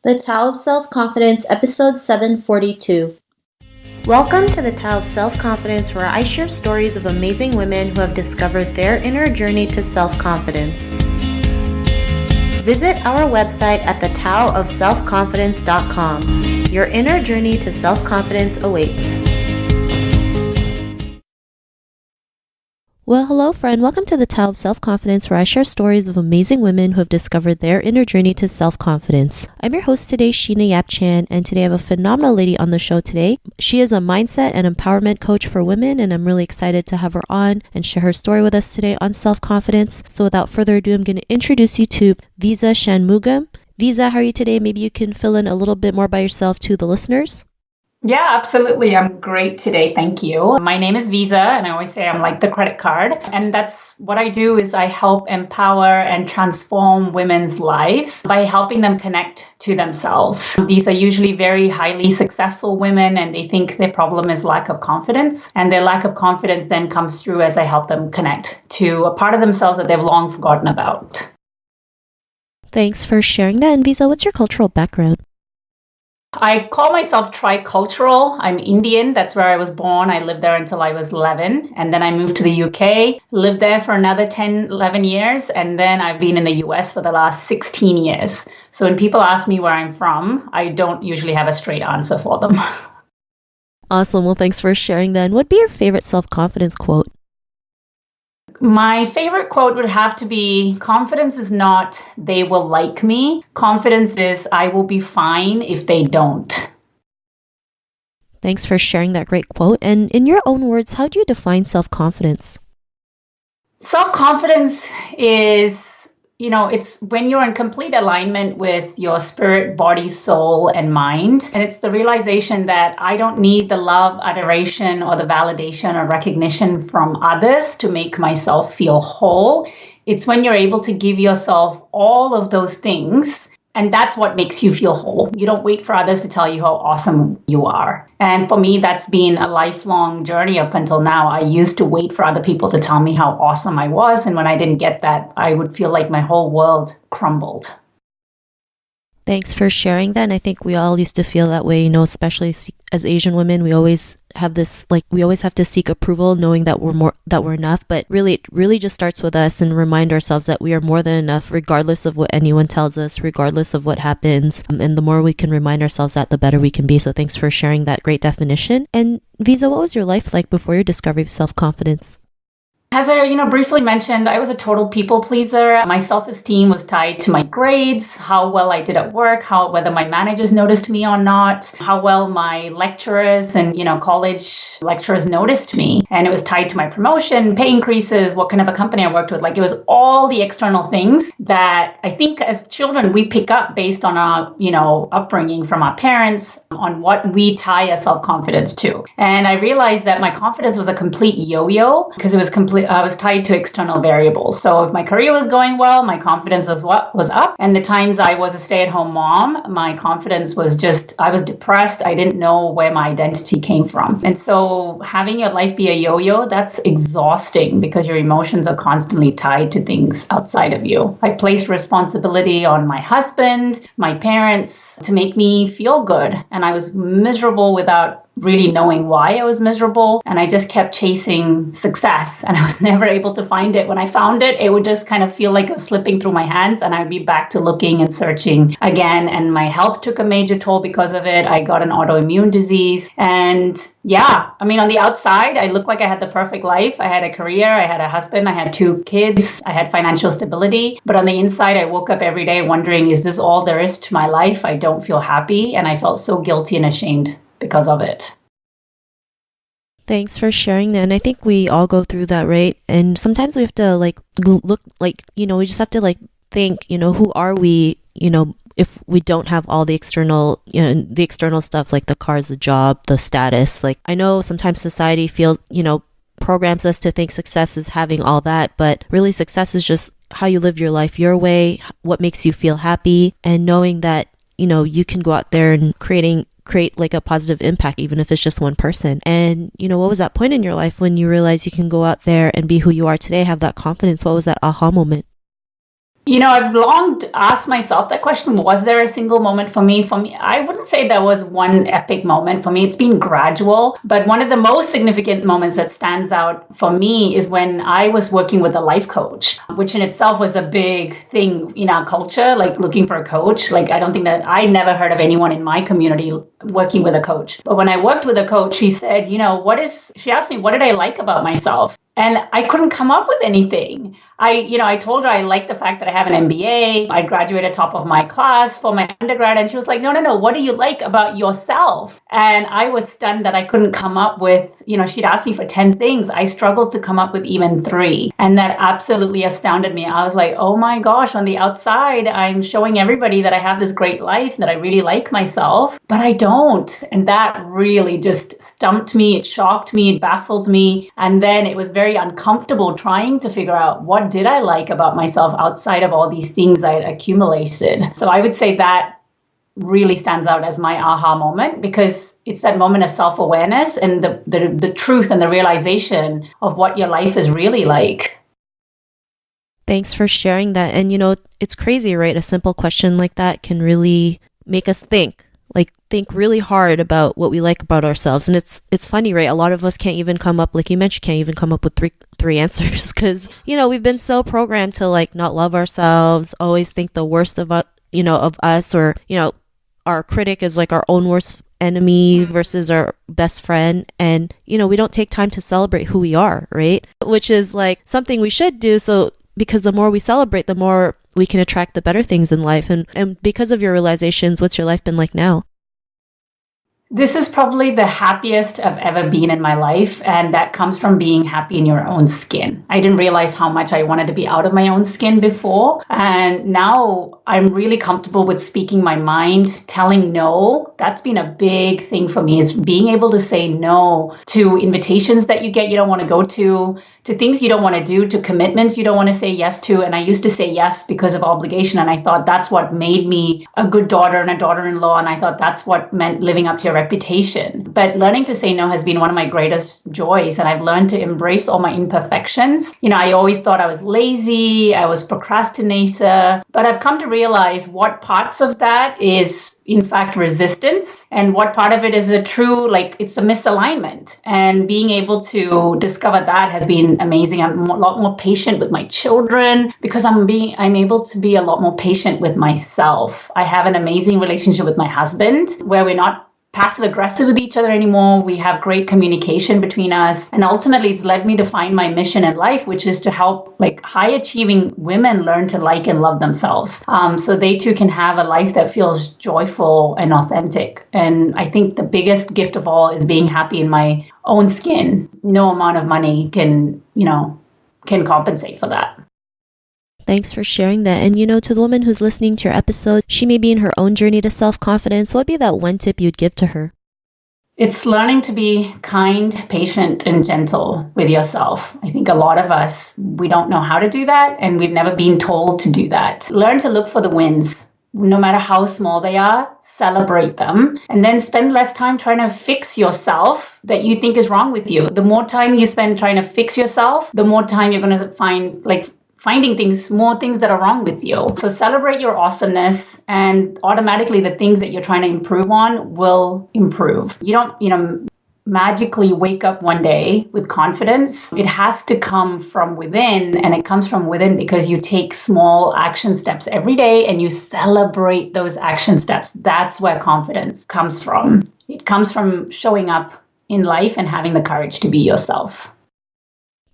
The Tao of Self-Confidence, episode 742. Welcome to the Tao of Self-Confidence, where I share stories of amazing women who have discovered their inner journey to self-confidence. Visit our website at thetaoofselfconfidence.com. Your inner journey to self-confidence awaits. Well, hello friend. Welcome to the Tao of Self-Confidence, where I share stories of amazing women who have discovered their inner journey to self-confidence. I'm your host today, Sheena Yap Chan, and today I have a phenomenal lady on the show today. She is a mindset and empowerment coach for women, and I'm really excited to have her on and share her story with us today on self-confidence. So without further ado, I'm going to introduce you to Visa Shanmugam. Visa, how are you today? Maybe you can fill in a little bit more by yourself to the listeners. Yeah, absolutely. I'm great today. Thank you. My name is Visa, and I always say I'm like the credit card. And that's what I do is I help empower and transform women's lives by helping them connect to themselves. These are usually very highly successful women, and they think their problem is lack of confidence. And their lack of confidence then comes through as I help them connect to a part of themselves that they've long forgotten about. Thanks for sharing that. And Visa, what's your cultural background? I call myself tricultural. I'm Indian. That's where I was born. I lived there until I was 11. And then I moved to the UK, lived there for another 10, 11 years. And then I've been in the US for the last 16 years. So when people ask me where I'm from, I don't usually have a straight answer for them. Awesome. Well, thanks for sharing that. And what'd be your favorite self-confidence quote? My favorite quote would have to be, confidence is not, they will like me. Confidence is, I will be fine if they don't. Thanks for sharing that great quote. And in your own words, how do you define self-confidence? Self-confidence is, it's when you're in complete alignment with your spirit, body, soul, and mind. And it's the realization that I don't need the love, adoration, or the validation or recognition from others to make myself feel whole. It's when you're able to give yourself all of those things, and that's what makes you feel whole. You don't wait for others to tell you how awesome you are. And for me, that's been a lifelong journey up until now. I used to wait for other people to tell me how awesome I was. And when I didn't get that, I would feel like my whole world crumbled. Thanks for sharing that. And I think we all used to feel that way, especially as Asian women. We always have this, we always have to seek approval, knowing that we're enough. But really, it really just starts with us, and remind ourselves that we are more than enough, regardless of what anyone tells us, regardless of what happens. And the more we can remind ourselves that, the better we can be. So thanks for sharing that great definition. And Visa, what was your life like before your discovery of self-confidence? As I, briefly mentioned, I was a total people pleaser. My self-esteem was tied to my grades, how well I did at work, whether my managers noticed me or not, how well my lecturers and, college lecturers noticed me. And it was tied to my promotion, pay increases, what kind of a company I worked with. It was all the external things that I think as children we pick up based on our, upbringing from our parents, on what we tie our self-confidence to. And I realized that my confidence was a complete yo-yo because it was I was tied to external variables. So if my career was going well, my confidence was up. And the times I was a stay-at-home mom, my confidence was I was depressed. I didn't know where my identity came from. And so having your life be a yo-yo, that's exhausting because your emotions are constantly tied to things outside of you. I placed responsibility on my husband, my parents to make me feel good. And I was miserable without really knowing why I was miserable. And I just kept chasing success, and I was never able to find it. When I found it, it would just kind of feel like it was slipping through my hands, and I'd be back to looking and searching again. And my health took a major toll because of it. I got an autoimmune disease. And on the outside, I looked like I had the perfect life. I had a career, I had a husband, I had 2 kids, I had financial stability. But on the inside, I woke up every day wondering, is this all there is to my life? I don't feel happy. And I felt so guilty and ashamed because of it. Thanks for sharing that. And I think we all go through that, right? And sometimes we have to look we just have to think, who are we, if we don't have all the external, the external stuff, like the cars, the job, the status. I know sometimes society feels, programs us to think success is having all that, but really success is just how you live your life your way, what makes you feel happy, and knowing that, you can go out there and create a positive impact, even if it's just one person. And, what was that point in your life when you realized you can go out there and be who you are today, have that confidence? What was that aha moment? I've long asked myself that question. Was there a single moment for me? For me, I wouldn't say there was one epic moment for me. It's been gradual. But one of the most significant moments that stands out for me is when I was working with a life coach, which in itself was a big thing in our culture, like looking for a coach. Like, I never heard of anyone in my community working with a coach. But when I worked with a coach, she said, she asked me, what did I like about myself? And I couldn't come up with anything. I told her I liked the fact that I have an MBA. I graduated top of my class for my undergrad. And she was like, no, no, no. What do you like about yourself? And I was stunned that I couldn't come up with, she'd asked me for 10 things. I struggled to come up with even 3. And that absolutely astounded me. I was like, oh my gosh, on the outside, I'm showing everybody that I have this great life, that I really like myself, but I don't. And that really just stumped me. It shocked me. It baffled me. And then it was very uncomfortable trying to figure out what did I like about myself outside of all these things I'd accumulated. So I would say that really stands out as my aha moment, because it's that moment of self-awareness and the truth and the realization of what your life is really like. Thanks for sharing that. And it's crazy, right? A simple question like that can really make us think really hard about what we like about ourselves. And it's funny, right? A lot of us can't even come up, like you mentioned, can't even come up with three answers, because we've been so programmed to not love ourselves, always think the worst of us, or our critic is like our own worst enemy versus our best friend. And we don't take time to celebrate who we are, right? Which is like something we should do, so because the more we celebrate, the more we can attract the better things in life. And because of your realizations, what's your life been like now? This is probably the happiest I've ever been in my life, and that comes from being happy in your own skin. I didn't realize how much I wanted to be out of my own skin before, and now I'm really comfortable with speaking my mind, telling no. That's been a big thing for me, is being able to say no to invitations that you don't want to go to things you don't want to do, to commitments you don't want to say yes to. And I used to say yes because of obligation, and I thought that's what made me a good daughter and a daughter-in-law, and I thought that's what meant living up to your reputation. But learning to say no has been one of my greatest joys, and I've learned to embrace all my imperfections. I always thought I was lazy, I was procrastinator, but I've come to realize what parts of that is in fact resistance, and what part of it is it's a misalignment. And being able to discover that has been amazing. I'm a lot more patient with my children because I'm able to be a lot more patient with myself. I have an amazing relationship with my husband where we're not passive aggressive with each other anymore. We have great communication between us. And ultimately, it's led me to find my mission in life, which is to help high achieving women learn to like and love themselves. So they too can have a life that feels joyful and authentic. And I think the biggest gift of all is being happy in my own skin. No amount of money can compensate for that. Thanks for sharing that. And to the woman who's listening to your episode, she may be in her own journey to self-confidence. What would be that one tip you'd give to her? It's learning to be kind, patient, and gentle with yourself. I think a lot of us, we don't know how to do that, and we've never been told to do that. Learn to look for the wins. No matter how small they are, celebrate them, and then spend less time trying to fix yourself that you think is wrong with you. The more time you spend trying to fix yourself, the more time you're going to find finding more things that are wrong with you. So celebrate your awesomeness, and automatically the things that you're trying to improve on will improve. You don't, magically wake up one day with confidence. It has to come from within, and it comes from within because you take small action steps every day and you celebrate those action steps. That's where confidence comes from. It comes from showing up in life and having the courage to be yourself.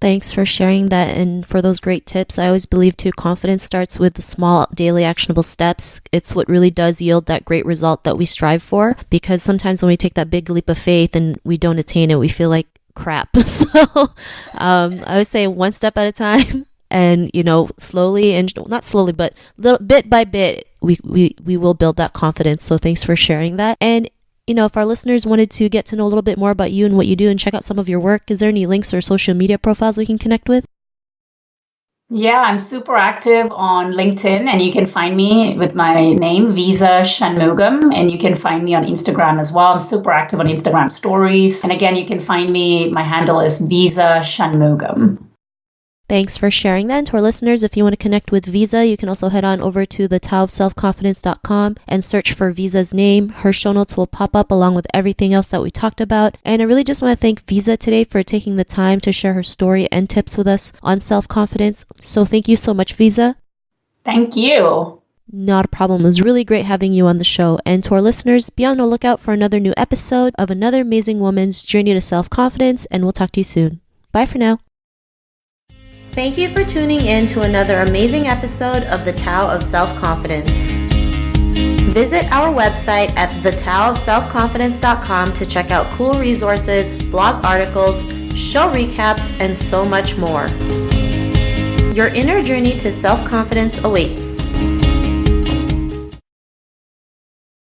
Thanks for sharing that and for those great tips. I always believe too, confidence starts with the small daily actionable steps. It's what really does yield that great result that we strive for, because sometimes when we take that big leap of faith and we don't attain it, we feel like crap. So I would say one step at a time, and slowly, and not slowly, but bit by bit, we will build that confidence. So thanks for sharing that. And if our listeners wanted to get to know a little bit more about you and what you do and check out some of your work, is there any links or social media profiles we can connect with? Yeah, I'm super active on LinkedIn, and you can find me with my name, Visa Shanmugam, and you can find me on Instagram as well. I'm super active on Instagram stories. And again, you can find me, my handle is Visa Shanmugam. Thanks for sharing that. And to our listeners, if you want to connect with Visa, you can also head on over to thetaoofselfconfidence.com and search for Visa's name. Her show notes will pop up along with everything else that we talked about. And I really just want to thank Visa today for taking the time to share her story and tips with us on self-confidence. So thank you so much, Visa. Thank you. Not a problem. It was really great having you on the show. And to our listeners, be on the lookout for another new episode of another amazing woman's journey to self-confidence, and we'll talk to you soon. Bye for now. Thank you for tuning in to another amazing episode of The Tao of Self-Confidence. Visit our website at thetaoofselfconfidence.com to check out cool resources, blog articles, show recaps, and so much more. Your inner journey to self-confidence awaits.